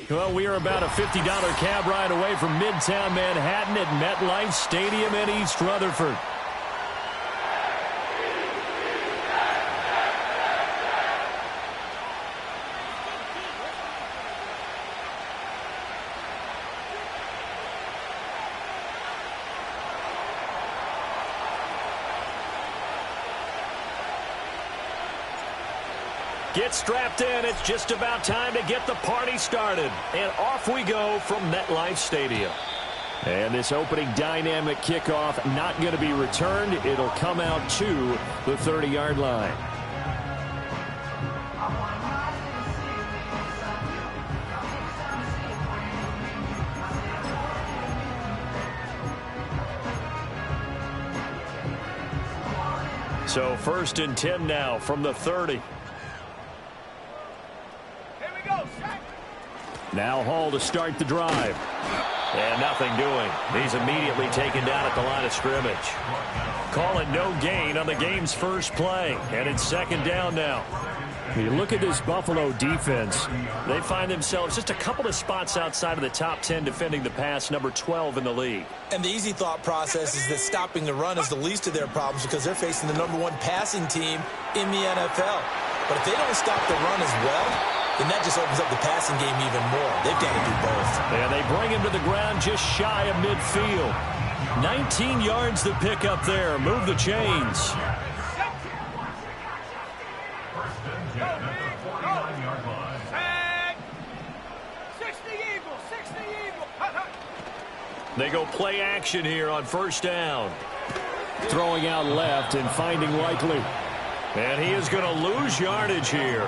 Well, we are about a $50 cab ride away from Midtown Manhattan at MetLife Stadium in East Rutherford. Get strapped in. It's just about time to get the party started. And off we go from MetLife Stadium. And this opening dynamic kickoff not going to be returned. It'll come out to the 30-yard line. So 1st and 10 now from the 30. Now Hall to start the drive. And nothing doing. He's immediately taken down at the line of scrimmage. Call it no gain on the game's first play. And it's 2nd down now. You look at this Buffalo defense. They find themselves just a couple of spots outside of the top 10 defending the pass, number 12 in the league. And the easy thought process is that stopping the run is the least of their problems because they're facing the number 1 passing team in the NFL. But if they don't stop the run as well, then that just opens up the passing game even more. They've got to do both. And they bring him to the ground just shy of midfield. 19 yards to pick up there. Move the chains. They go play action here on 1st down. Throwing out left and finding Likely. And he is going to lose yardage here.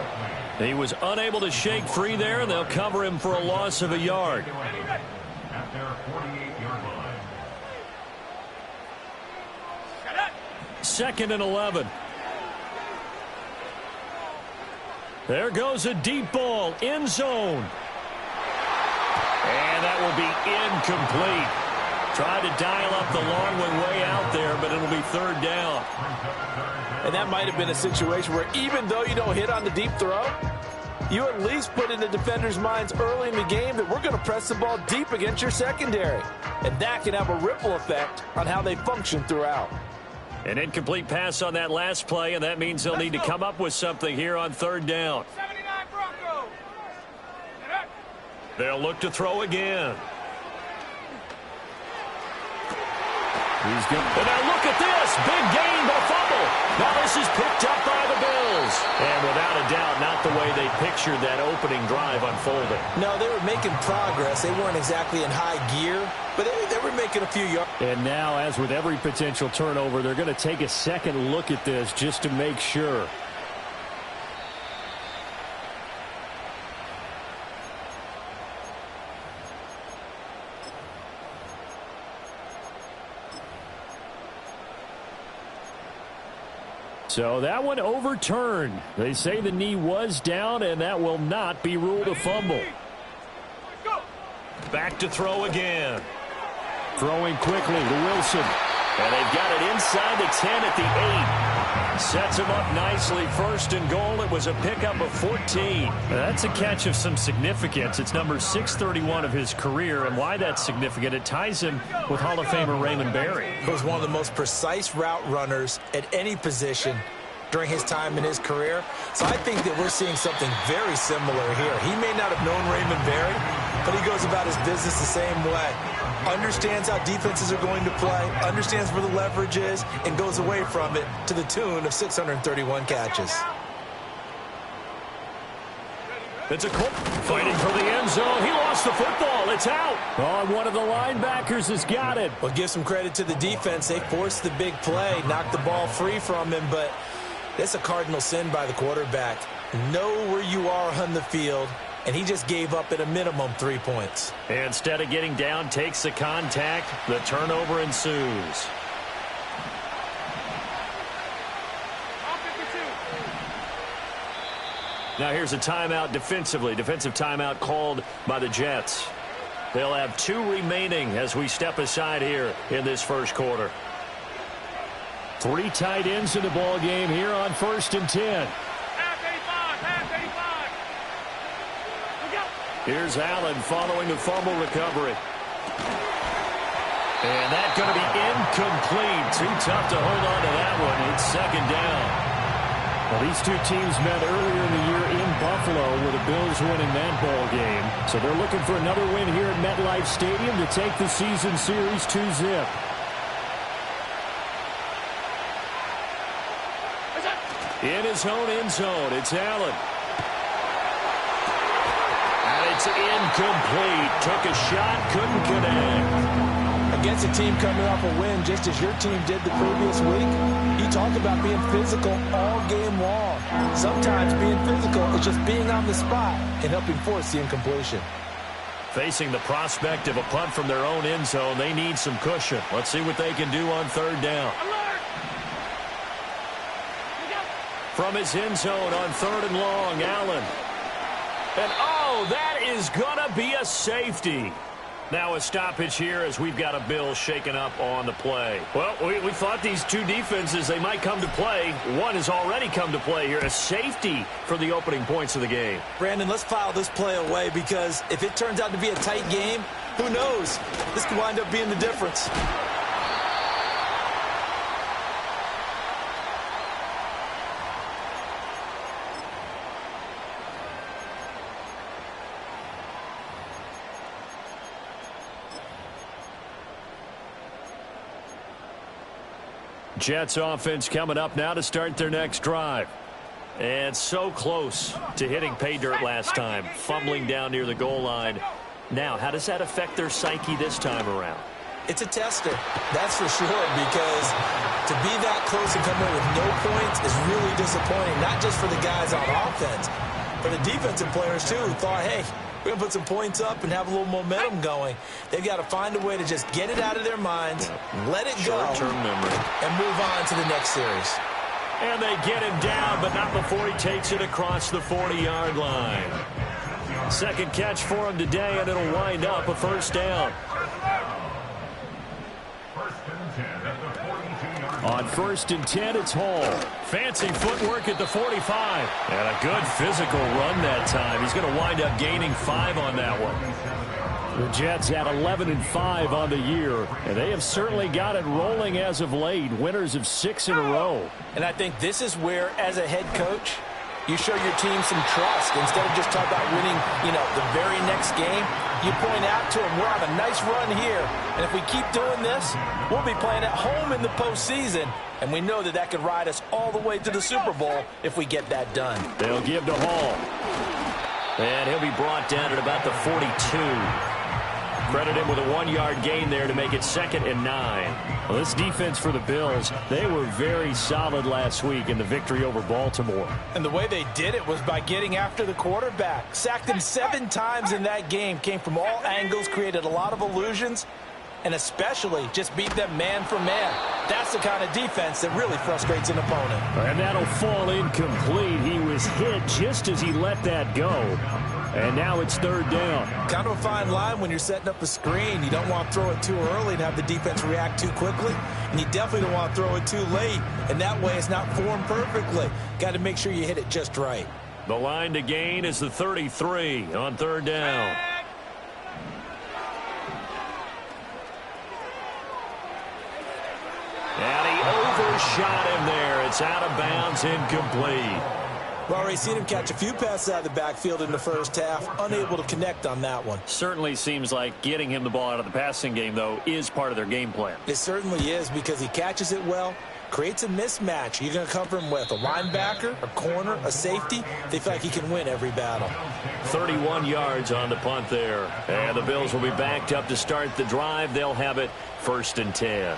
He was unable to shake free there, and they'll cover him for a loss of a yard. At their 48-yard line. 2nd and 11. There goes a deep ball, end zone. And that will be incomplete. Tried to dial up the long one way out there, but it'll be 3rd down. And that might have been a situation where even though you don't hit on the deep throw, you at least put in the defender's minds early in the game that we're going to press the ball deep against your secondary. And that can have a ripple effect on how they function throughout. An incomplete pass on that last play, and that means they'll need to come up with something here on 3rd down. 79 Broncos. They'll look to throw again. He's good. And now look at this. Big gain, but a fumble. Now this is picked up by the Bills. And without a doubt, not the way they pictured that opening drive unfolding. No, they were making progress. They weren't exactly in high gear, but they were making a few yards. And now, as with every potential turnover, they're going to take a second look at this just to make sure. So that one overturned. They say the knee was down, and that will not be ruled a fumble. Back to throw again. Throwing quickly to Wilson. And they've got it inside the 10 at the 8. Sets him up nicely. 1st and goal. It was a pickup of 14. That's a catch of some significance. It's number 631 of his career. And why that's significant, it ties him with Hall of Famer Raymond Berry. He was one of the most precise route runners at any position during his time in his career. So I think that we're seeing something very similar here. He may not have known Raymond Berry, but he goes about his business the same way. Understands how defenses are going to play, understands where the leverage is, and goes away from it to the tune of 631 catches. It's a Colt fighting for the end zone. He lost the football. It's out. Oh, one of the linebackers has got it. Well, give some credit to the defense. They forced the big play, knocked the ball free from him, but that's a cardinal sin by the quarterback. Know where you are on the field, and he just gave up at a minimum 3 points. Instead of getting down, takes the contact. The turnover ensues. Now here's a timeout defensively. Defensive timeout called by the Jets. They'll have 2 remaining as we step aside here in this first quarter. 3 tight ends in the ball game here on 1st and 10. Here's Allen following the fumble recovery. And that's going to be incomplete. Too tough to hold on to that one. It's 2nd down. Well, these two teams met earlier in the year in Buffalo with the Bills winning that ball game. So they're looking for another win here at MetLife Stadium to take the season series 2-zip. In his own end zone, it's Allen. And it's incomplete. Took a shot, couldn't connect. Against a team coming off a win, just as your team did the previous week, you talk about being physical all game long. Sometimes being physical is just being on the spot and helping force the incompletion. Facing the prospect of a punt from their own end zone, they need some cushion. Let's see what they can do on 3rd down. From his end zone on 3rd and long, Allen. And oh, that is going to be a safety. Now a stoppage here as we've got a Bill shaken up on the play. Well, we thought these two defenses, they might come to play. One has already come to play here. A safety for the opening points of the game. Brandon, let's file this play away because if it turns out to be a tight game, who knows? This could wind up being the difference. Jets offense coming up now to start their next drive. And so close to hitting pay dirt last time, fumbling down near the goal line. Now, how does that affect their psyche this time around? It's a tester, that's for sure, because to be that close and come away with no points is really disappointing, not just for the guys on offense, but the defensive players, too, who thought, hey, we're going to put some points up and have a little momentum going. They've got to find a way to just get it out of their minds, let it go, short-term memory, and move on to the next series. And they get him down, but not before he takes it across the 40-yard line. Second catch for him today, and it'll wind up a 1st down. On 1st and 10, it's Hall. Fancy footwork at the 45. And a good physical run that time. He's going to wind up gaining 5 on that one. The Jets at 11-5 on the year, and they have certainly got it rolling as of late. Winners of 6 in a row. And I think this is where, as a head coach, you show your team some trust. Instead of just talking about winning, the very next game, you point out to them, we're on a nice run here. And if we keep doing this, we'll be playing at home in the postseason. And we know that that could ride us all the way to the Super Bowl if we get that done. They'll give to Hall. And he'll be brought down at about the 42. Credit him with a 1-yard gain there to make it 2nd and 9. Well, this defense for the Bills, they were very solid last week in the victory over Baltimore. And the way they did it was by getting after the quarterback. Sacked him 7 times in that game. Came from all angles, created a lot of illusions, and especially just beat them man for man. That's the kind of defense that really frustrates an opponent. And that'll fall incomplete. He was hit just as he let that go. And now it's 3rd down. Kind of a fine line when you're setting up a screen. You don't want to throw it too early and have the defense react too quickly. And you definitely don't want to throw it too late. And that way it's not formed perfectly. Got to make sure you hit it just right. The line to gain is the 33 on 3rd down. And he shot in there. It's out of bounds, incomplete. Well, already seen him catch a few passes out of the backfield in the first half. Unable to connect on that one. Certainly seems like getting him the ball out of the passing game, though, is part of their game plan. It certainly is because he catches it well, creates a mismatch. You're going to cover him with a linebacker, a corner, a safety. They feel like he can win every battle. 31 yards on the punt there. And the Bills will be backed up to start the drive. They'll have it 1st and 10.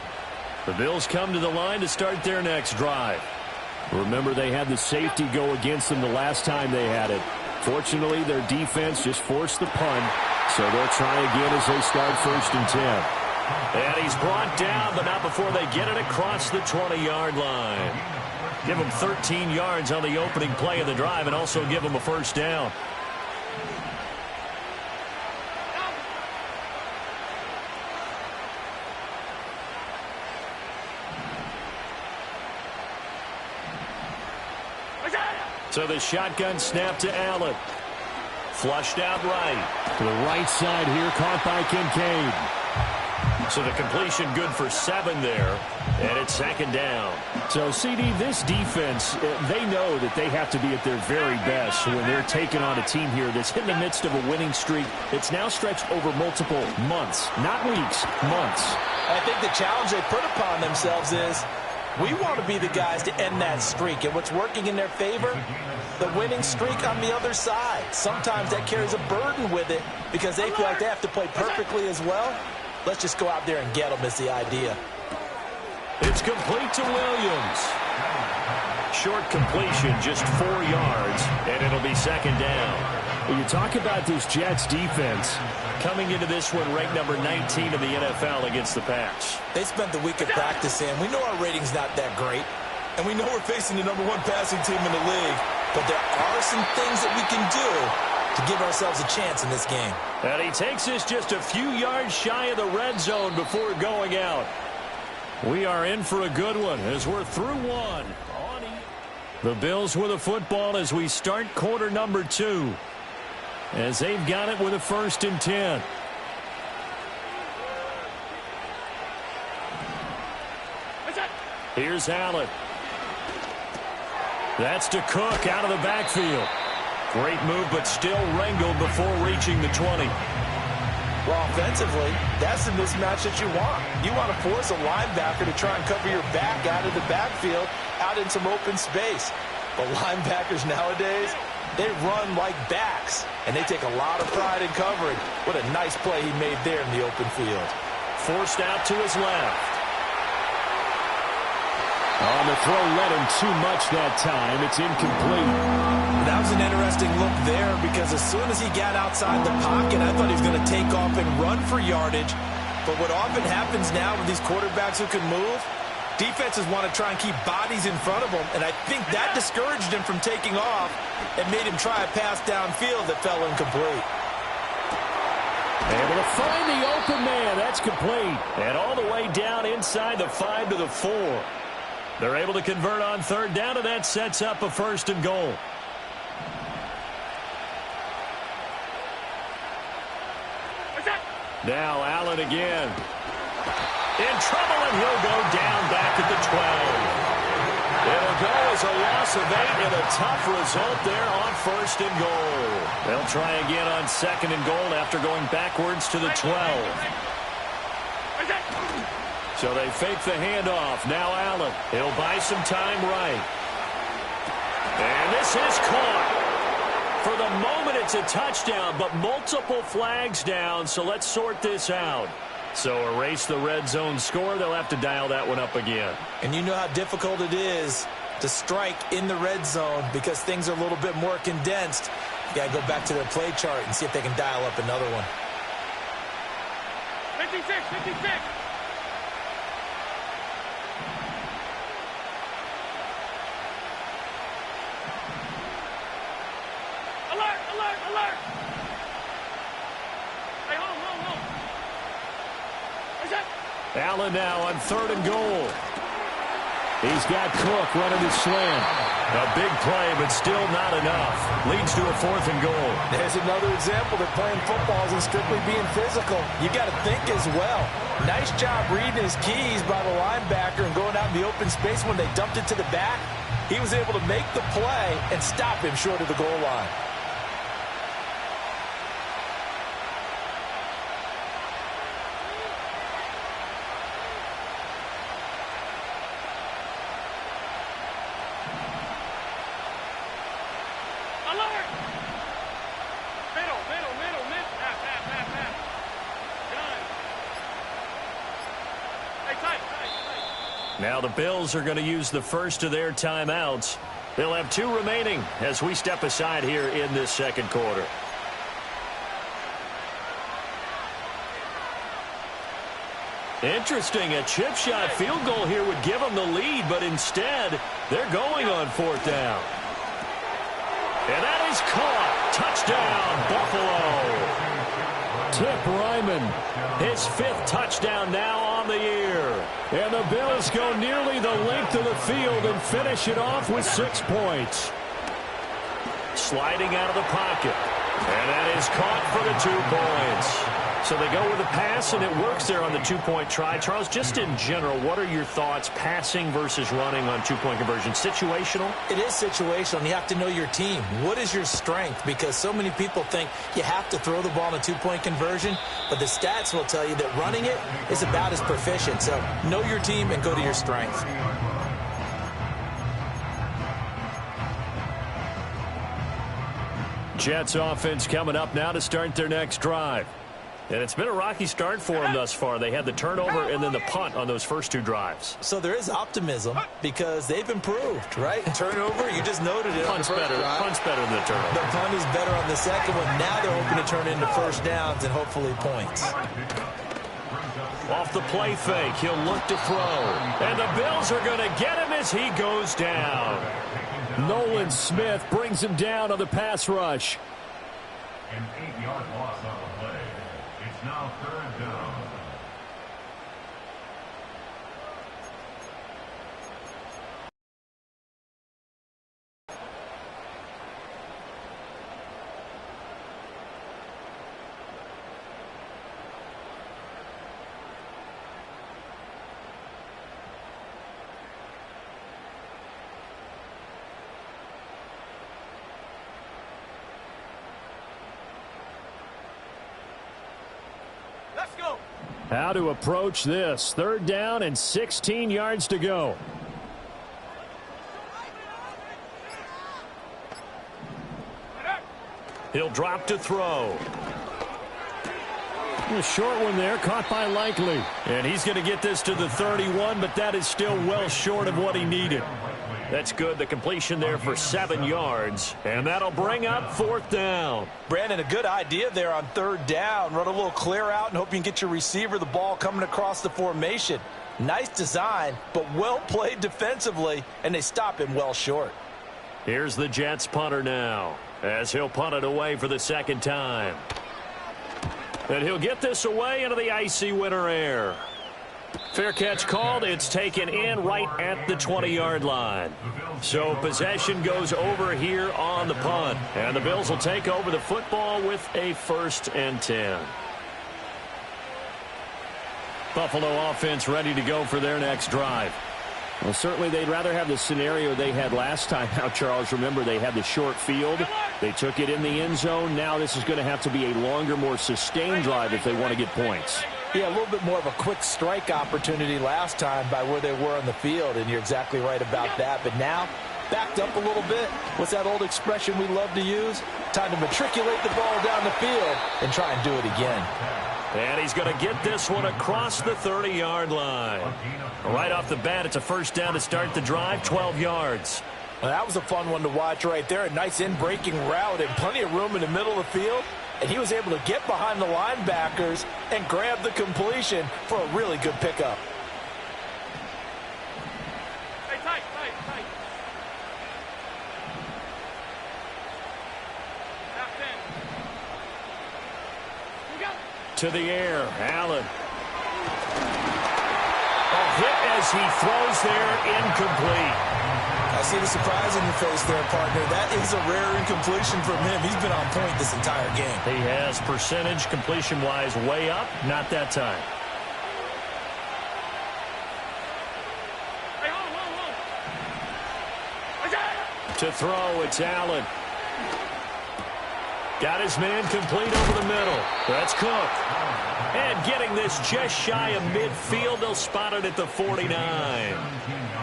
The Bills come to the line to start their next drive. Remember, they had the safety go against them the last time they had it. Fortunately, their defense just forced the punt, so they'll try again as they start 1st and 10. And he's brought down, but not before they get it across the 20-yard line. Give them 13 yards on the opening play of the drive and also give them a 1st down. So the shotgun snap to Allen. Flushed out right. To the right side here, caught by Kincaid. So the completion good for 7 there, and it's 2nd down. So, CD, this defense, they know that they have to be at their very best when they're taking on a team here that's in the midst of a winning streak. It's now stretched over multiple months, not weeks, months. I think the challenge they put upon themselves is we want to be the guys to end that streak. And what's working in their favor? The winning streak on the other side. Sometimes that carries a burden with it because they feel like they have to play perfectly as well. Let's just go out there and get them is the idea. It's complete to Williams. Short completion, just 4 yards, and it'll be 2nd down. When you talk about this Jets defense, coming into this one ranked number 19 in the NFL against the pass. They spent the week of practice in. We know our rating's not that great, and we know we're facing the number 1 passing team in the league, but there are some things that we can do to give ourselves a chance in this game. And he takes us just a few yards shy of the red zone before going out. We are in for a good one as we're through one. The Bills with a football as we start quarter number 2. As they've got it with a 1st and 10. Here's Allen. That's to Cook out of the backfield. Great move, but still wrangled before reaching the 20. Well, offensively, that's the mismatch that you want. You want to force a linebacker to try and cover your back out of the backfield, out in some open space. But linebackers nowadays, they run like backs, and they take a lot of pride in covering. What a nice play he made there in the open field. Forced out to his left. On the throw, led him too much that time. It's incomplete. That was an interesting look there because as soon as he got outside the pocket, I thought he was going to take off and run for yardage. But what often happens now with these quarterbacks who can move, defenses want to try and keep bodies in front of them, and I think that discouraged him from taking off and made him try a pass downfield that fell incomplete. Able to find the open man. That's complete. And all the way down inside the 5 to the 4. They're able to convert on 3rd down, and that sets up a 1st and goal. Now Allen again. In trouble, and he'll go down back at the 12. It'll go as a loss of 8 and a tough result there on 1st and goal. They'll try again on 2nd and goal after going backwards to the 12. So they fake the handoff. Now Allen. He'll buy some time right. And this is caught. For the moment, it's a touchdown, but multiple flags down, so let's sort this out. So erase the red zone score. They'll have to dial that one up again. And you know how difficult it is to strike in the red zone because things are a little bit more condensed. You got to go back to their play chart and see if they can dial up another one. 56, 56. Alert, alert, alert. Hey, hold. What's that? Allen now on 3rd and goal. He's got Cook running his slant. A big play, but still not enough. Leads to a 4th and goal. There's another example that playing football isn't strictly being physical. You got to think as well. Nice job reading his keys by the linebacker and going out in the open space when they dumped it to the back. He was able to make the play and stop him short of the goal line. Alert! Middle. Pass. Done. Hey, tight. Now the Bills are going to use the first of their timeouts. They'll have 2 remaining as we step aside here in this second quarter. Interesting, a chip shot field goal here would give them the lead, but instead they're going on 4th down. And that is caught. Touchdown, Buffalo. Tip Ryman. His 5th touchdown now on the year. And the Bills go nearly the length of the field and finish it off with 6 points. Sliding out of the pocket. And that is caught for the 2 points. So they go with a pass, and it works there on the 2-point try. Charles, just in general, what are your thoughts passing versus running on 2-point conversion? Situational? It is situational, and you have to know your team. What is your strength? Because so many people think you have to throw the ball in a 2-point conversion, but the stats will tell you that running it is about as proficient. So know your team and go to your strength. Jets offense coming up now to start their next drive. And it's been a rocky start for them thus far. They had the turnover and then the punt on those first 2 drives. So there is optimism because they've improved, right? Turnover, you just noted it. Punt's better than the turnover. The punt is better on the second one. Now they're hoping to turn into first downs and hopefully points. Off the play fake, he'll look to throw. And the Bills are going to get him as he goes down. Nolan Smith brings him down on the pass rush. An 8-yard loss on the play. It's now 3rd down. Let's go. How to approach this. 3rd down and 16 yards to go. He'll drop to throw. A short one there, caught by Likely. And he's going to get this to the 31, but that is still well short of what he needed. That's good. The completion there for 7 yards. And that'll bring up 4th down. Brandon, a good idea there on 3rd down. Run a little clear out and hope you can get your receiver the ball coming across the formation. Nice design, but well played defensively, and they stop him well short. Here's the Jets punter now, as he'll punt it away for the 2nd time. And he'll get this away into the icy winter air. Fair catch called. It's taken in right at the 20-yard line. So possession goes over here on the punt. And the Bills will take over the football with a 1st and 10. Buffalo offense ready to go for their next drive. Well, certainly they'd rather have the scenario they had last time out, Charles. Remember, they had the short field. They took it in the end zone. Now this is going to have to be a longer, more sustained drive if they want to get points. Yeah, a little bit more of a quick strike opportunity last time by where they were on the field, and you're exactly right about that. But now, backed up a little bit. What's that old expression we love to use? Time to matriculate the ball down the field and try and do it again. And he's going to get this one across the 30-yard line. Right off the bat, it's a 1st down to start the drive, 12 yards. Well, that was a fun one to watch right there. A nice in-breaking route and plenty of room in the middle of the field. And he was able to get behind the linebackers and grab the completion for a really good pickup. Hey, tight. Now 10. You got it. To the air, Allen. Oh, hit as he throws there, incomplete. I see the surprise in your face there, partner. That is a rare incompletion from him. He's been on point this entire game. He has percentage completion-wise way up, not that time. Hey, hold. To throw, it's Allen. Got his man complete over the middle. That's Cook. And getting this just shy of midfield, they'll spot it at the 49.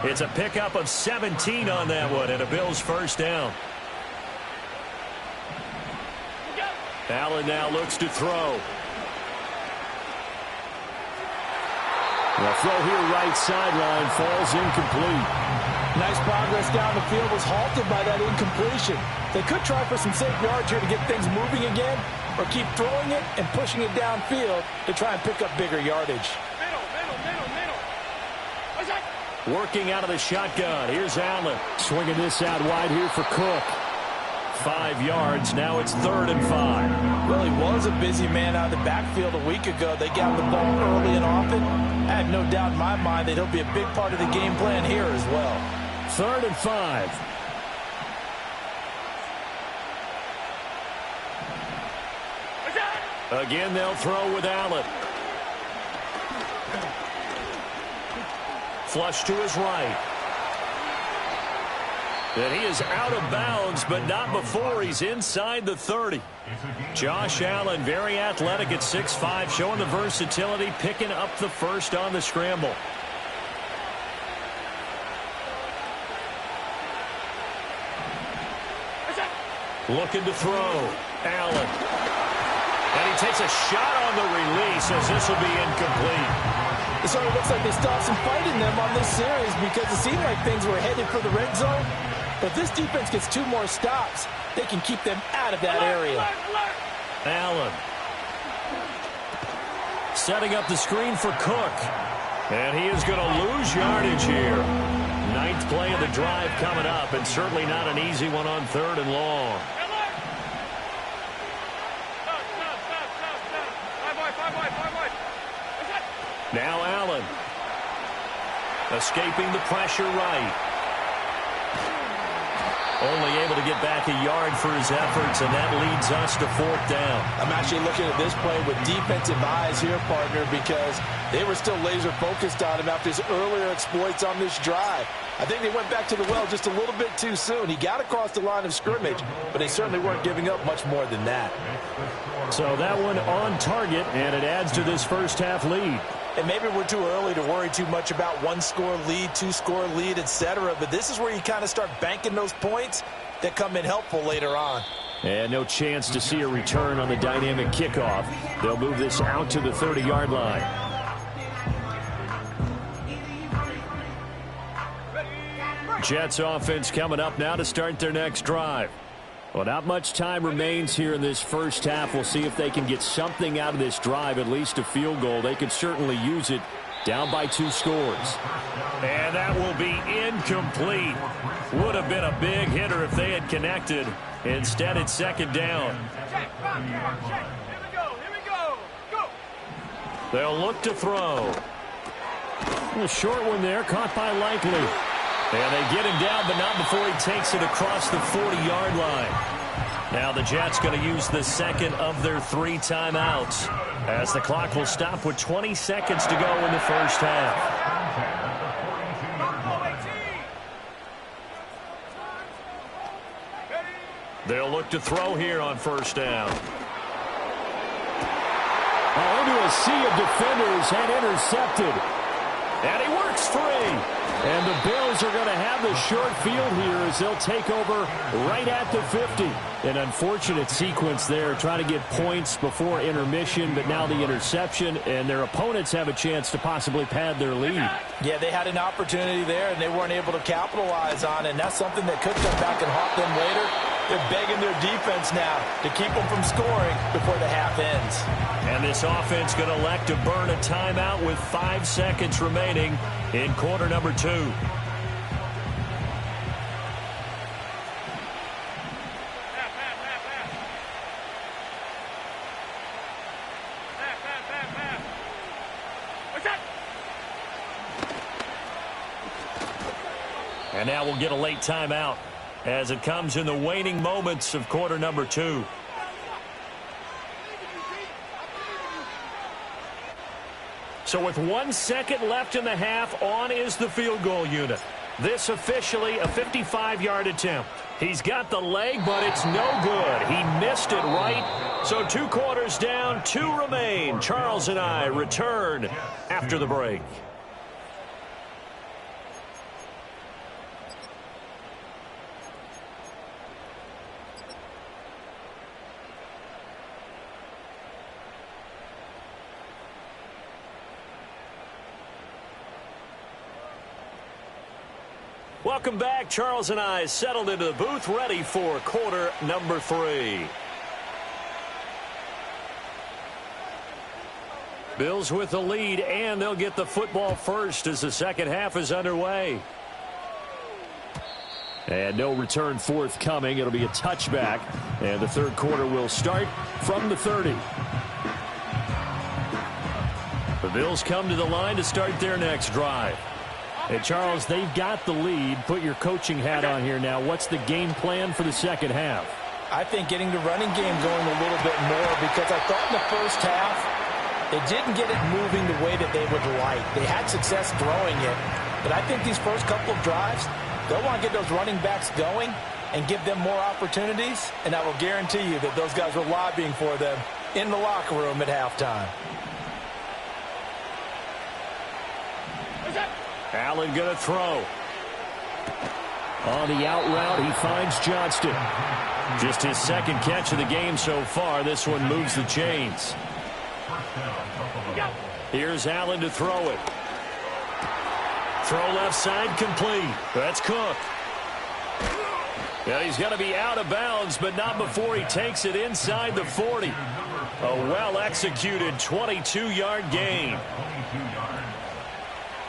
It's a pickup of 17 on that one, and a Bills first down. Allen now looks to throw. The throw here right sideline falls incomplete. Nice progress down the field was halted by that incompletion. They could try for some safe yards here to get things moving again, or keep throwing it and pushing it downfield to try and pick up bigger yardage. Middle. Working out of the shotgun. Here's Allen. Swinging this out wide here for Cook. 5 yards. Now it's 3rd and 5. Well, he was a busy man out of the backfield a week ago. They got the ball early and often. I have no doubt in my mind that he'll be a big part of the game plan here as well. 3rd and 5. Again, they'll throw with Allen. Flush to his right. And he is out of bounds, but not before he's inside the 30. Josh Allen, very athletic at 6'5", showing the versatility, picking up the first on the scramble. Looking to throw. Allen. And he takes a shot on the release as this will be incomplete. It sort of looks like they stopped some fight in them on this series because it seemed like things were headed for the red zone. But this defense gets 2 more stops. They can keep them out of that area. Allen. Setting up the screen for Cook. And he is going to lose yardage here. 9th play of the drive coming up, and certainly not an easy one on 3rd and long. Now Allen. Escaping the pressure right. Only able to get back a yard for his efforts, and that leads us to 4th down. I'm actually looking at this play with defensive eyes here, partner, because they were still laser focused on him after his earlier exploits on this drive. I think they went back to the well just a little bit too soon. He got across the line of scrimmage, but they certainly weren't giving up much more than that. So that one on target, and it adds to this first half lead. And maybe we're too early to worry too much about 1-score lead, 2-score lead, etc. But this is where you kind of start banking those points that come in helpful later on. And no chance to see a return on the dynamic kickoff. They'll move this out to the 30-yard line. Jets offense coming up now to start their next drive. Well, not much time remains here in this first half. We'll see if they can get something out of this drive, at least a field goal. They could certainly use it, down by 2 scores. And that will be incomplete. Would have been a big hitter if they had connected. Instead, it's 2nd down. Check. Here we go. Go. They'll look to throw. A short one there, caught by Likely. And they get him down, but not before he takes it across the 40-yard line. Now the Jets going to use the second of their 3 timeouts, as the clock will stop with 20 seconds to go in the first half. They'll look to throw here on 1st down. Into a sea of defenders and intercepted. And he works free. And the Bills are going to have the short field here as they'll take over right at the 50. An unfortunate sequence there, trying to get points before intermission, but now the interception, and their opponents have a chance to possibly pad their lead. Yeah, they had an opportunity there, and they weren't able to capitalize on it, and that's something that could come back and haunt them later. They're begging their defense now to keep them from scoring before the half ends. And this offense going to elect to burn a timeout with 5 seconds remaining in quarter number 2. And now we'll get a late timeout as it comes in the waning moments of quarter number 2. So with 1 second left in the half, on is the field goal unit. This officially a 55-yard attempt. He's got the leg, but it's no good. He missed it right. So 2 quarters down, 2 remain. Charles and I return after the break. Welcome back. Charles and I settled into the booth, ready for quarter number 3. Bills with the lead, and they'll get the football first as the second half is underway. And no return forthcoming. It'll be a touchback, and the third quarter will start from the 30. The Bills come to the line to start their next drive. And, Charles, they've got the lead. Put your coaching hat on here now. What's the game plan for the second half? I think getting the running game going a little bit more, because I thought in the first half they didn't get it moving the way that they would like. They had success throwing it, but I think these first couple of drives, they'll want to get those running backs going and give them more opportunities, and I will guarantee you that those guys were lobbying for them in the locker room at halftime. Allen going to throw. On the out route, he finds Johnston. Just his second catch of the game so far. This one moves the chains. Here's Allen to throw it. Throw left side complete. That's Cook. Yeah, he's going to be out of bounds, but not before he takes it inside the 40. A well-executed 22-yard gain.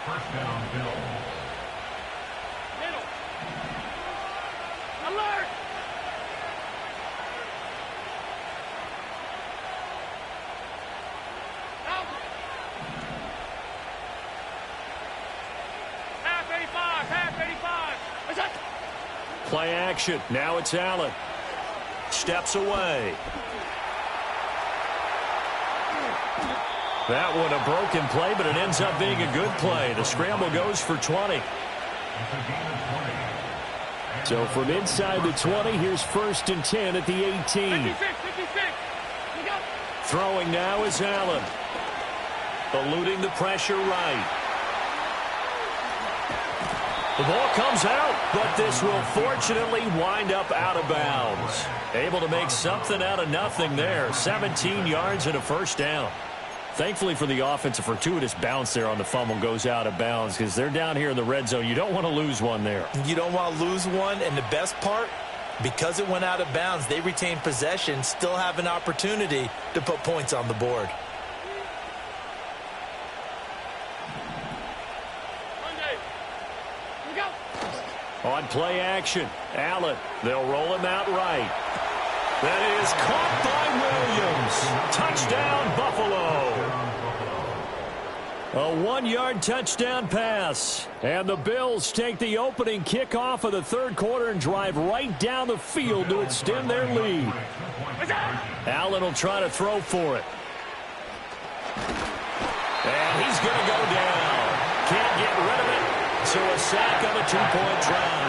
First down, Bill. Middle. Alert! Out. Half 85, half 85. Is that? Play action. Now it's Allen. Steps away. That one a broken play, but it ends up being a good play. The scramble goes for 20. So from inside the 20, here's 1st and 10 at the 18. 56. Throwing now is Allen. Eluding the pressure right. The ball comes out, but this will fortunately wind up out of bounds. Able to make something out of nothing there. 17 yards and a first down. Thankfully for the offense, a fortuitous bounce there on the fumble goes out of bounds because they're down here in the red zone. You don't want to lose one there. You don't want to lose one, and the best part, because it went out of bounds, they retain possession, still have an opportunity to put points on the board. On play action, Allen. They'll roll him out right. That is caught by Williams. Touchdown, Buffalo. A 1-yard touchdown pass. And the Bills take the opening kickoff of the third quarter and drive right down the field to extend their lead. Allen will try to throw for it. And he's going to go down. Can't get rid of it. So a sack on a 2-point try.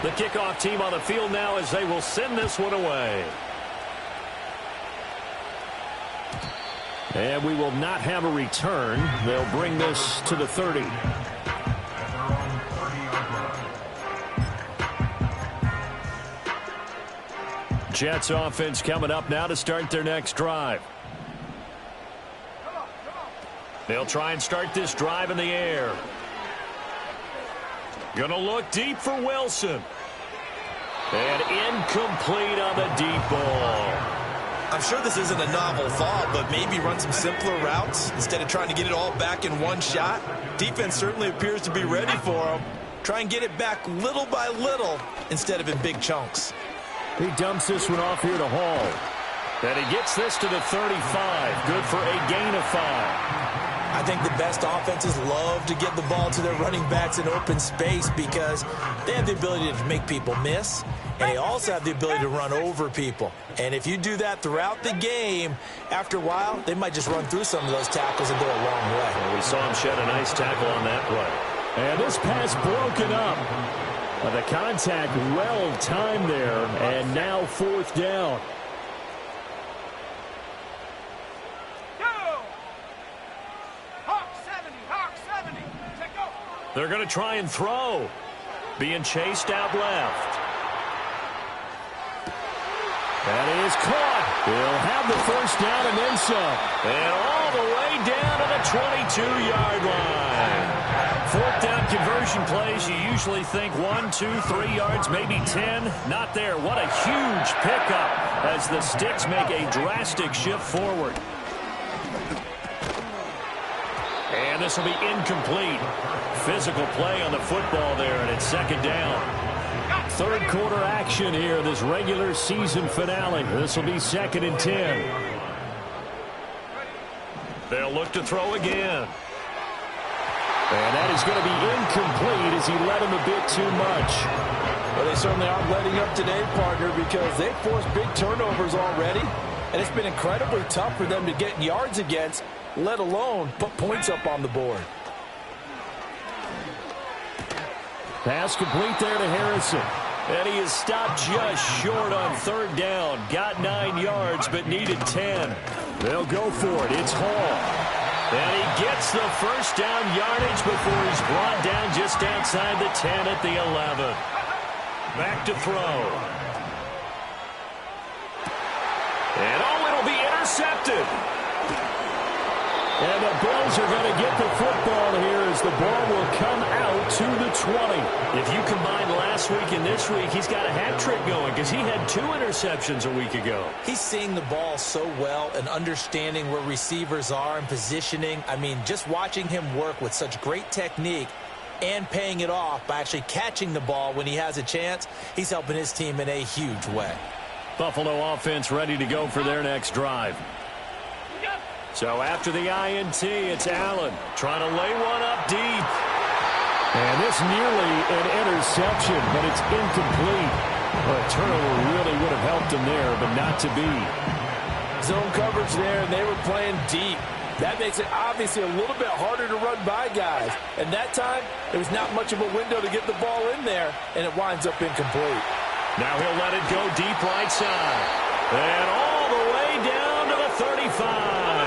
The kickoff team on the field now as they will send this one away. And we will not have a return. They'll bring this to the 30. Jets offense coming up now to start their next drive. They'll try and start this drive in the air. Gonna look deep for Wilson. And incomplete on the deep ball. I'm sure this isn't a novel thought, but maybe run some simpler routes instead of trying to get it all back in one shot. Defense certainly appears to be ready for him. Try and get it back little by little instead of in big chunks. He dumps this one off here to Hall. And he gets this to the 35. Good for a gain of 5. I think the best offenses love to get the ball to their running backs in open space because they have the ability to make people miss, and they also have the ability to run over people. And if you do that throughout the game, after a while, they might just run through some of those tackles and go a long way. Well, we saw him shed a nice tackle on that play. And this pass broken up. The contact well timed there, and now 4th down. They're going to try and throw. Being chased out left. That is caught. He'll have the 1st down and then some. And all the way down to the 22-yard line. 4th down conversion plays, you usually think 1, 2, 3 yards, maybe 10. Not there. What a huge pickup as the Sticks make a drastic shift forward. And this will be incomplete. Physical play on the football there, and it's 2nd down. 3rd quarter action here, this regular season finale. This will be 2nd and 10. They'll look to throw again. And that is going to be incomplete as he led him a bit too much. Well, they certainly aren't letting up today, partner, because they've forced big turnovers already, and it's been incredibly tough for them to get yards against, let alone put points up on the board. Pass complete there to Harrison. And he is stopped just short on 3rd down. Got 9 yards, but needed 10. They'll go for it. It's Hall. And he gets the 1st down yardage before he's brought down just outside the 10 at the 11. Back to throw. And it'll be intercepted. And the Bills are going to get the football here as the ball will come out to the 20. If you combine last week and this week, he's got a hat trick going because he had 2 interceptions a week ago. He's seeing the ball so well and understanding where receivers are and positioning. I mean, just watching him work with such great technique and paying it off by actually catching the ball when he has a chance, he's helping his team in a huge way. Buffalo offense ready to go for their next drive. So after the INT, it's Allen trying to lay one up deep. And this nearly an interception, but it's incomplete. Well, a turnover really would have helped him there, but not to be. Zone coverage there, and they were playing deep. That makes it obviously a little bit harder to run by guys. And that time, there was not much of a window to get the ball in there, and it winds up incomplete. Now he'll let it go deep right side. And all the way down to the 35.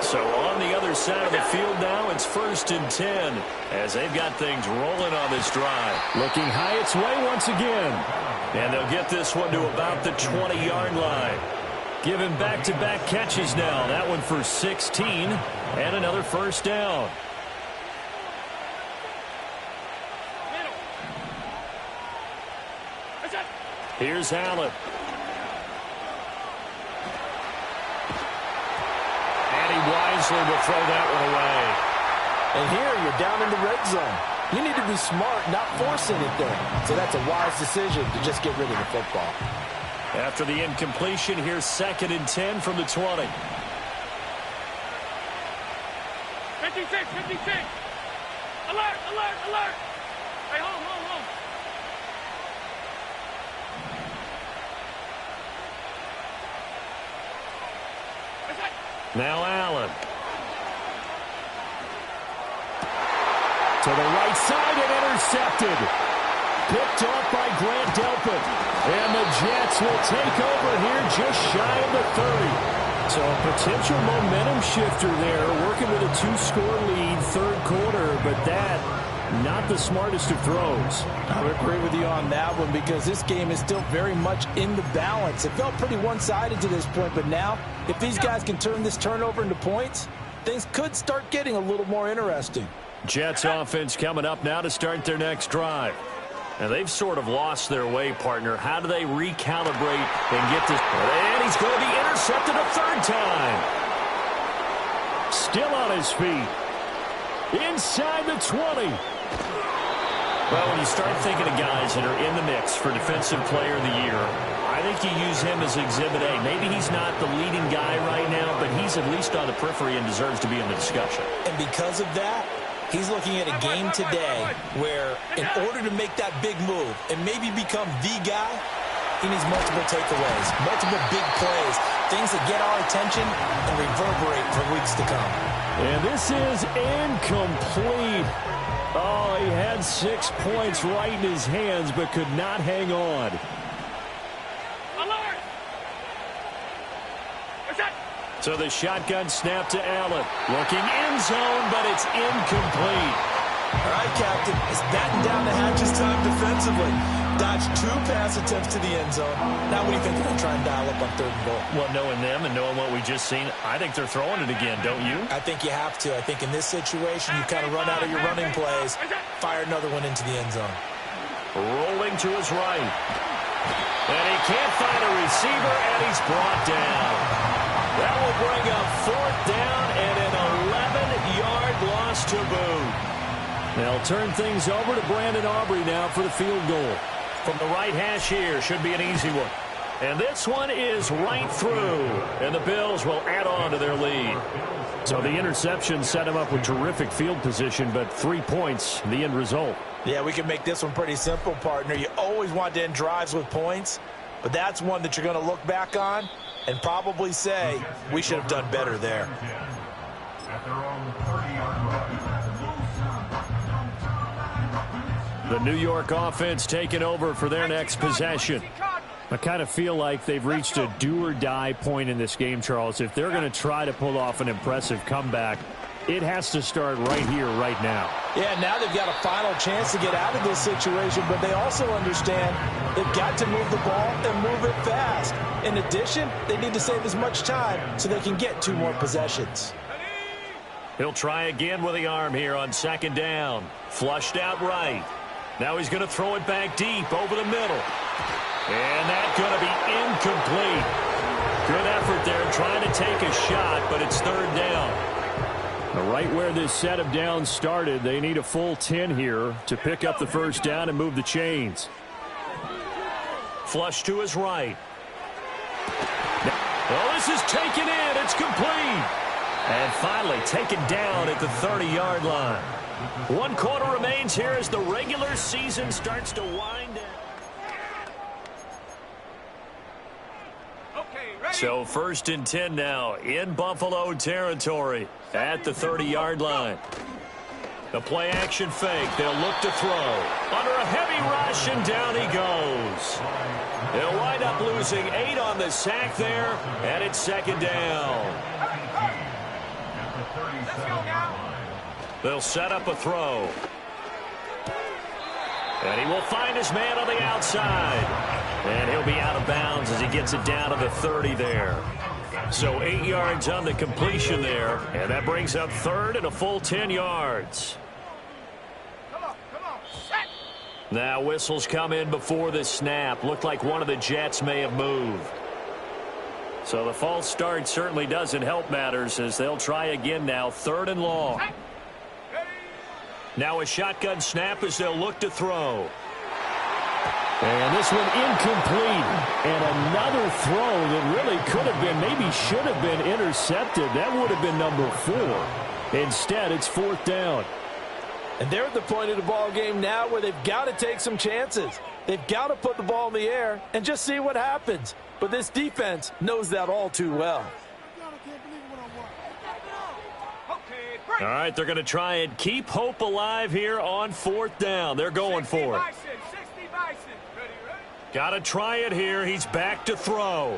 So on the other side of the field now, it's 1st and 10 as they've got things rolling on this drive. Looking high its way once again. And they'll get this one to about the 20-yard line. Given back-to-back catches now. That one for 16 and another 1st down. Here's Allen. And he wisely will throw that one away. And here you're down in the red zone. You need to be smart, not force anything. So that's a wise decision to just get rid of the football. After the incompletion, here's 2nd and 10 from the 20. 56, 56. Alert, alert, alert. Hey, hold. Now Allen. To the right side and intercepted. Picked off by Grant Delpit. And the Jets will take over here just shy of the 30. So a potential momentum shifter there, working with a 2-score lead, 3rd quarter, but that, not the smartest of throws. I would agree with you on that one because this game is still very much in the balance. It felt pretty one-sided to this point, but now, if these guys can turn this turnover into points, things could start getting a little more interesting. Jets offense coming up now to start their next drive. And they've sort of lost their way, partner. How do they recalibrate and get this? And he's going to be intercepted a 3rd time. Still on his feet. Inside the 20. Well, when you start thinking of guys that are in the mix for Defensive Player of the Year, I think you use him as Exhibit A. Maybe he's not the leading guy right now, but he's at least on the periphery and deserves to be in the discussion. And because of that, he's looking at a game today where in order to make that big move and maybe become the guy, he needs multiple takeaways, multiple big plays, things that get our attention and reverberate for weeks to come. And this is incomplete. Oh, he had 6 points right in his hands, but could not hang on. So the shotgun snap to Allen. Looking end zone, but it's incomplete. All right, Captain, it's batten down the hatches time defensively. Dodged 2 pass attempts to the end zone. Now what do you think they're going to try and dial up on 3rd and goal? Well, knowing them and knowing what we just seen, I think they're throwing it again, don't you? I think you have to. I think in this situation, you kind of run out of your running plays, fire another one into the end zone. Rolling to his right. And he can't find a receiver, and he's brought down. That will bring up 4th down and an 11-yard loss to boot. They'll turn things over to Brandon Aubrey now for the field goal. From the right hash here, should be an easy one. And this one is right through. And the Bills will add on to their lead. So the interception set him up with terrific field position, but 3 points, the end result. Yeah, we can make this one pretty simple, partner. You always want to end drives with points, but that's one that you're going to look back on and probably say, we should have done better there. At their own 30-yard line. The New York offense taking over for their next possession. I kind of feel like they've reached a do-or-die point in this game, Charles. If they're going to try to pull off an impressive comeback, it has to start right here, right now. Yeah, now they've got a final chance to get out of this situation, but they also understand they've got to move the ball and move it fast. In addition, they need to save as much time so they can get 2 more possessions. He'll try again with the arm here on 2nd down. Flushed out right. Now he's going to throw it back deep over the middle. And that's going to be incomplete. Good effort there trying to take a shot, but it's 3rd down. Right where this set of downs started, they need a full 10 here to pick up the 1st down and move the chains. Flush to his right. Well, this is taken in. It's complete. And finally taken down at the 30-yard line. 1 quarter remains here as the regular season starts to wind down. So 1st and 10 now in Buffalo territory at the 30-yard line. The play action fake. They'll look to throw. Under a heavy rush, and down he goes. They'll wind up losing 8 on the sack there, and it's 2nd down. They'll set up a throw. And he will find his man on the outside. And he'll be out of bounds as he gets it down to the 30 there. So 8 yards on the completion there. And that brings up 3rd and a full 10 yards. Now whistles come in before the snap. Looked like one of the Jets may have moved. So the false start certainly doesn't help matters as they'll try again now. 3rd and long. Now a shotgun snap as they'll look to throw. And this one incomplete. And another throw that really could have been, maybe should have been intercepted. That would have been number 4. Instead, it's 4th down. And they're at the point of the ball game now where they've got to take some chances. They've got to put the ball in the air and just see what happens. But this defense knows that all too well. All right, they're going to try and keep hope alive here on 4th down. They're going for it. Got to try it here. He's back to throw.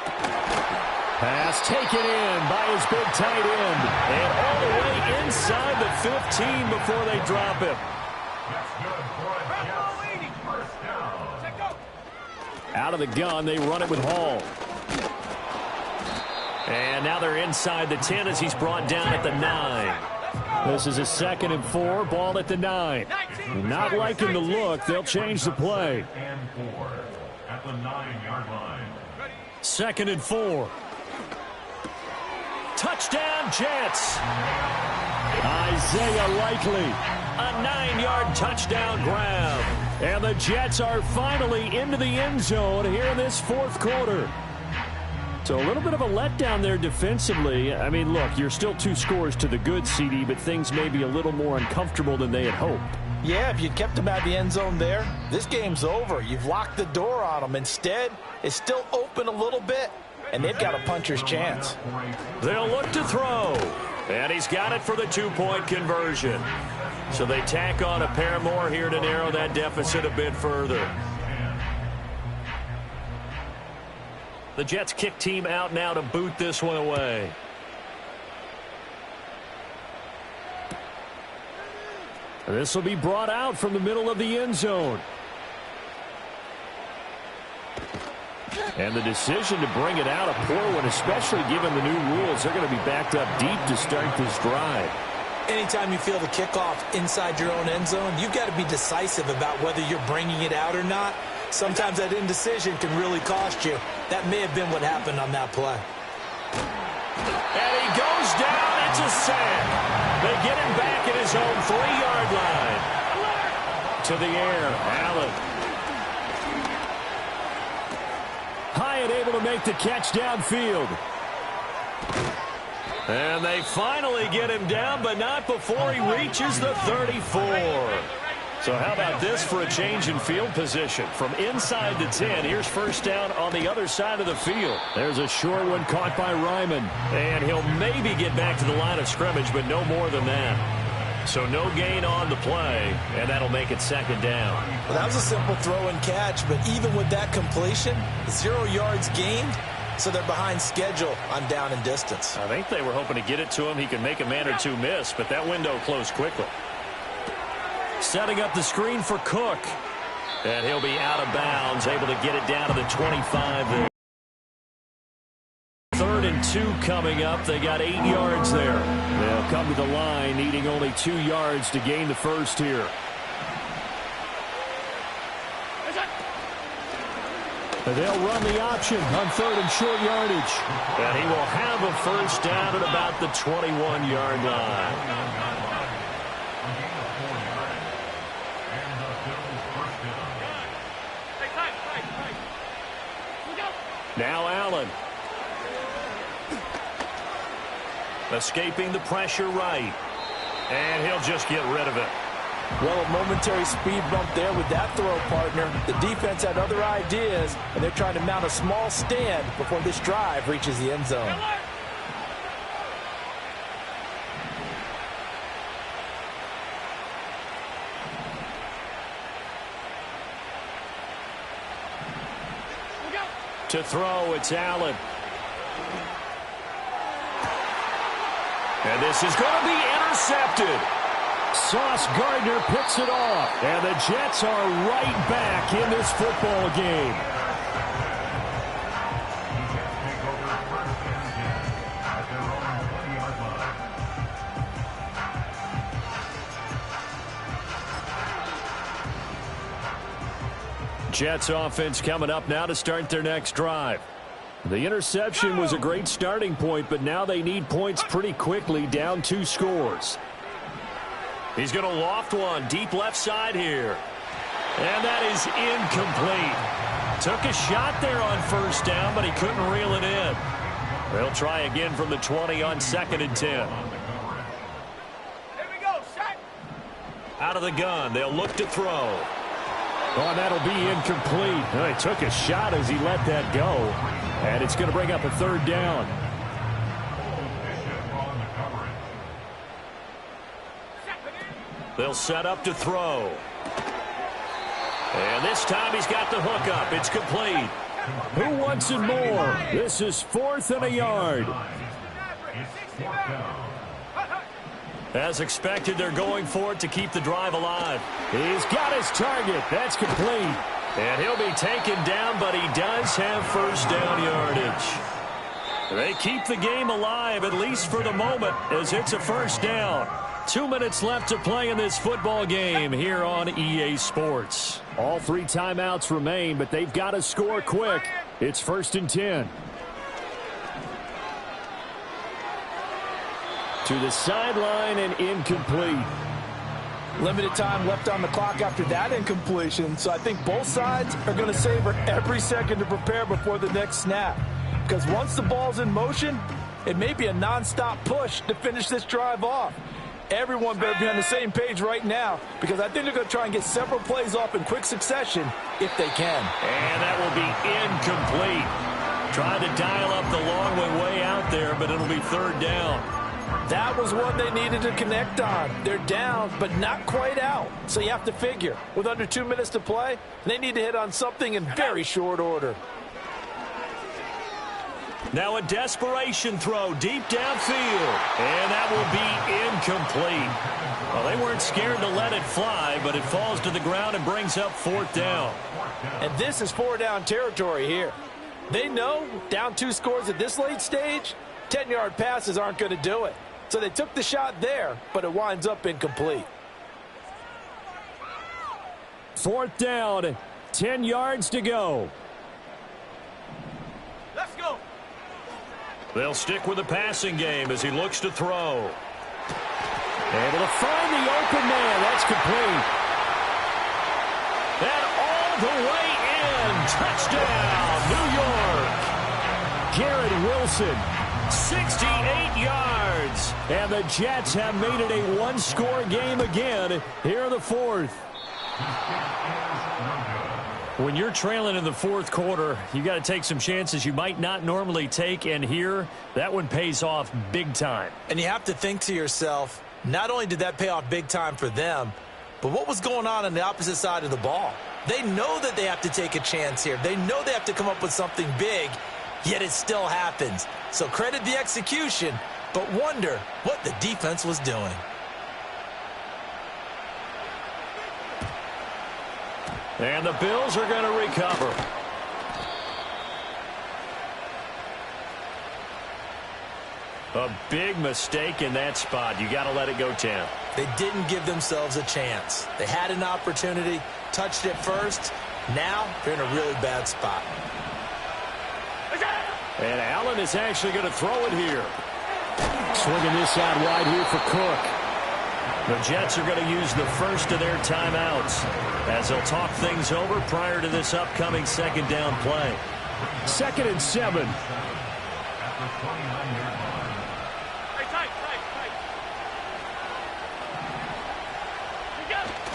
Pass taken in by his big tight end. And all the way inside the 15 before they drop him. Out of the gun, they run it with Hall. And now they're inside the 10 as he's brought down at the 9. This is a 2nd and 4, ball at the 9. Not liking the look, they'll change the play. And 4 at the 9-yard line. 2nd and 4. Touchdown, Jets. Isaiah Likely A 9-yard touchdown grab. And the Jets are finally into the end zone here in this fourth quarter. So a little bit of a letdown there defensively. I mean, look, you're still 2 scores to the good, CD, but things may be a little more uncomfortable than they had hoped. Yeah, if you'd kept them at the end zone there, this game's over. You've locked the door on them. Instead, it's still open a little bit, and they've got a puncher's chance. They'll look to throw, and he's got it for the 2-point conversion. So they tack on a pair more here to narrow that deficit a bit further. The Jets kick team out now to boot this one away. This will be brought out from the middle of the end zone. And the decision to bring it out, a poor one, especially given the new rules. They're going to be backed up deep to start this drive. Anytime you feel the kickoff inside your own end zone, you've got to be decisive about whether you're bringing it out or not. Sometimes that indecision can really cost you. That may have been what happened on that play. And he goes down. It's a sack. They get him back at his own 3-yard line. To the air, Allen. Hyatt able to make the catch downfield. And they finally get him down, but not before he reaches the 34. So how about this for a change in field position? From inside the 10, here's first down on the other side of the field. There's a short one caught by Ryman. And he'll maybe get back to the line of scrimmage, but no more than that. So no gain on the play, and that'll make it second down. Well, that was a simple throw and catch, but even with that completion, 0 yards gained, so they're behind schedule on down and distance. I think they were hoping to get it to him. He could make a man or two miss, but that window closed quickly. Setting up the screen for Cook. And he'll be out of bounds, able to get it down to the 25 there. 3rd and 2 coming up. They got 8 yards there. They'll come to the line, needing only 2 yards to gain the first here. They'll run the option on 3rd and short yardage. And he will have a first down at about the 21-yard line. Now Allen. Escaping the pressure right. And he'll just get rid of it. Well, a momentary speed bump there with that throw, partner. The defense had other ideas, and they're trying to mount a small stand before this drive reaches the end zone. To throw, it's Allen. And this is going to be intercepted. Sauce Gardner picks it off. And the Jets are right back in this football game. Jets offense coming up now to start their next drive. The interception was a great starting point, but now they need points pretty quickly, down 2 scores. He's going to loft one deep left side here. And that is incomplete. Took a shot there on first down, but he couldn't reel it in. They'll try again from the 20 on 2nd and 10. Here we go, set. Out of the gun, they'll look to throw. Oh, that'll be incomplete. Oh, he took a shot as he let that go. And it's going to bring up a 3rd down. They'll set up to throw. And this time he's got the hook up. It's complete. Who wants it more? This is 4th and a yard. As expected, they're going for it to keep the drive alive. He's got his target. That's complete. And he'll be taken down, but he does have first down yardage. They keep the game alive, at least for the moment, as it's a first down. 2 minutes left to play in this football game here on EA Sports. All 3 timeouts remain, but they've got to score quick. It's 1st and 10. To the sideline and incomplete. Limited time left on the clock after that incompletion, so I think both sides are going to savor every second to prepare before the next snap. Because once the ball's in motion, it may be a nonstop push to finish this drive off. Everyone better be on the same page right now, because I think they're going to try and get several plays off in quick succession if they can. And that will be incomplete. Trying to dial up the long way out there, but it'll be third down. That was one they needed to connect on. They're down, but not quite out. So you have to figure, with under 2 minutes to play, they need to hit on something in very short order. Now a desperation throw deep downfield, and that will be incomplete. Well, they weren't scared to let it fly, but it falls to the ground and brings up fourth down. And this is 4-down territory here. They know down 2 scores at this late stage, 10-yard passes aren't going to do it. So they took the shot there, but it winds up incomplete. Fourth down, 10 yards to go. Let's go. They'll stick with the passing game as he looks to throw. Able to find the open man. That's complete. And all the way in. Touchdown, New York. Garrett Wilson. 68 yards. And the Jets have made it a one-score game again here in the fourth. When you're trailing in the fourth quarter, you got to take some chances you might not normally take, and here, that one pays off big time. And you have to think to yourself, not only did that pay off big time for them, but what was going on the opposite side of the ball? They know that they have to take a chance here. They know they have to come up with something big, yet it still happens. So credit the execution, but wonder what the defense was doing. And the Bills are going to recover. A big mistake in that spot. You got to let it go 10. They didn't give themselves a chance. They had an opportunity, touched it first. Now they're in a really bad spot. And Allen is actually going to throw it here. Swinging this out wide here for Cook. The Jets are going to use the first of their timeouts as they'll talk things over prior to this upcoming second down play. 2nd and 7.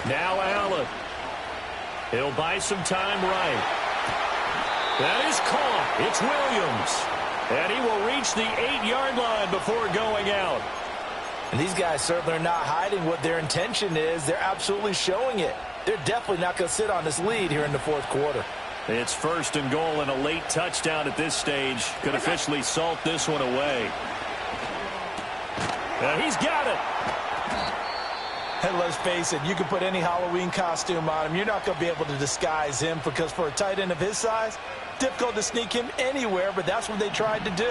Now Allen. He'll buy some time right. That is caught. It's Williams. And he will reach the 8-yard line before going out. And these guys certainly are not hiding what their intention is. They're absolutely showing it. They're definitely not going to sit on this lead here in the fourth quarter. It's 1st and goal and a late touchdown at this stage. Could officially salt this one away. He's got it. And let's face it, you can put any Halloween costume on him. You're not going to be able to disguise him because for a tight end of his size, difficult to sneak him anywhere, but that's what they tried to do.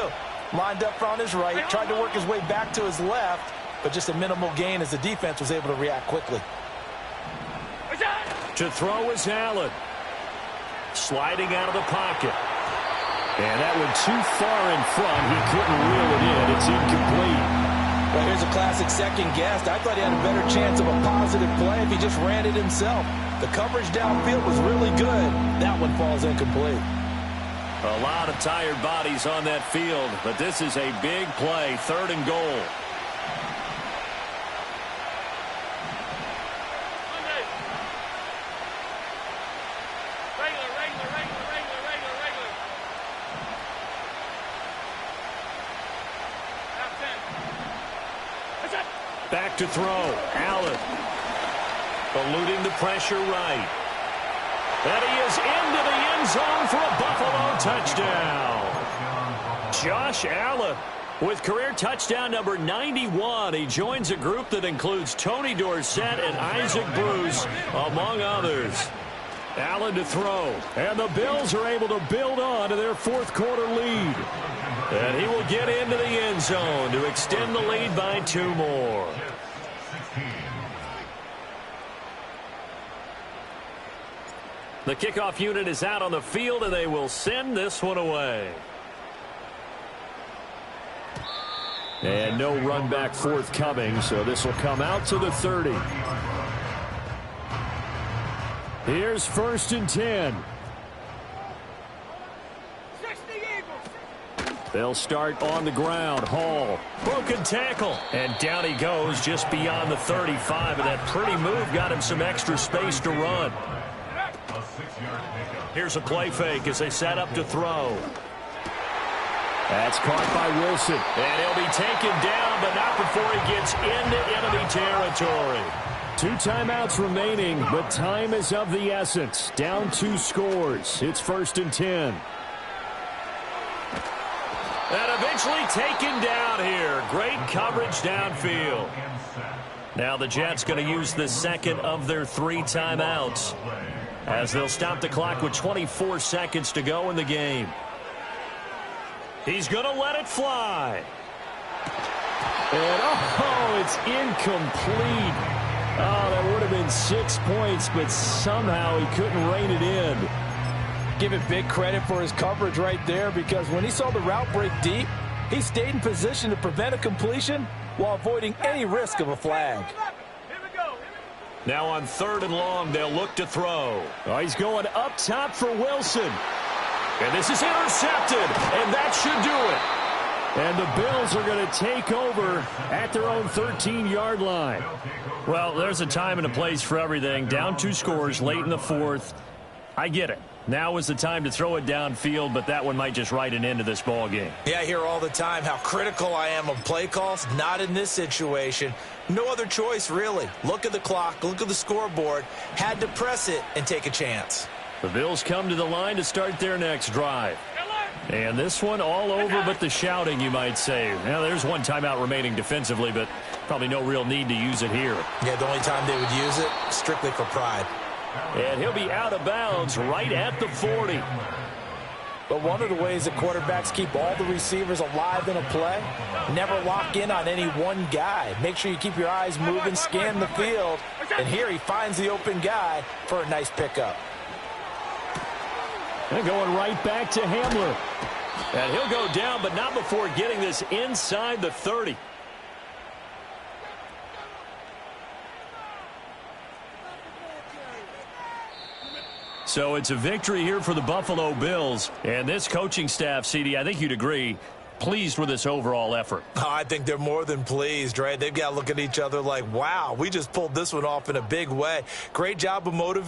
Lined up on his right, tried to work his way back to his left, but just a minimal gain as the defense was able to react quickly. To throw is Allen. Sliding out of the pocket. And that one too far in front. He couldn't reel it in. It's incomplete. Well, here's a classic second guess. I thought he had a better chance of a positive play if he just ran it himself. The coverage downfield was really good. That one falls incomplete. A lot of tired bodies on that field, but this is a big play, 3rd and goal. Back to throw. Allen. Eluding the pressure right. And he is into the end zone for a Buffalo touchdown. Josh Allen with career touchdown number 91. He joins a group that includes Tony Dorsett and Isaac Bruce, among others. Allen to throw. And the Bills are able to build on to their fourth quarter lead. And he will get into the end zone to extend the lead by 2 more. The kickoff unit is out on the field, and they will send this one away. And no run back forthcoming, so this will come out to the 30. Here's 1st and 10. 60 Eagles. They'll start on the ground. Hall. Broken tackle. And down he goes just beyond the 35. And that pretty move got him some extra space to run. A 6-yard pickup. Here's a play fake as they set up to throw. That's caught by Wilson. And he'll be taken down, but not before he gets into enemy territory. 2 timeouts remaining, but time is of the essence. Down 2 scores. It's 1st and 10. And eventually taken down here. Great coverage downfield. Now the Jets going to use the second of their 3 timeouts as they'll stop the clock with 24 seconds to go in the game. He's going to let it fly. And, oh, it's incomplete. Oh, that would have been 6 points, but somehow he couldn't rein it in. Give it big credit for his coverage right there, because when he saw the route break deep, he stayed in position to prevent a completion while avoiding any risk of a flag. Here we go. Now on 3rd and long, they'll look to throw. Oh, he's going up top for Wilson. And this is intercepted, and that should do it. And the Bills are going to take over at their own 13-yard line. Well, there's a time and a place for everything. Down 2 scores late in the 4th. I get it. Now is the time to throw it downfield, but that one might just write an end to this ball game. Yeah, I hear all the time how critical I am of play calls. Not in this situation. No other choice, really. Look at the clock, look at the scoreboard. Had to press it and take a chance. The Bills come to the line to start their next drive. And this one all over but the shouting, you might say. Now, there's 1 timeout remaining defensively, but probably no real need to use it here. Yeah, the only time they would use it, strictly for pride. And he'll be out of bounds right at the 40. But one of the ways that quarterbacks keep all the receivers alive in a play, never lock in on any one guy. Make sure you keep your eyes moving, scan the field, and here he finds the open guy for a nice pickup. And going right back to Hamler. And he'll go down, but not before getting this inside the 30. So it's a victory here for the Buffalo Bills. And this coaching staff, CD, I think you'd agree, pleased with this overall effort. Oh, I think they're more than pleased, right? They've got to look at each other like, wow, we just pulled this one off in a big way. Great job of motivating.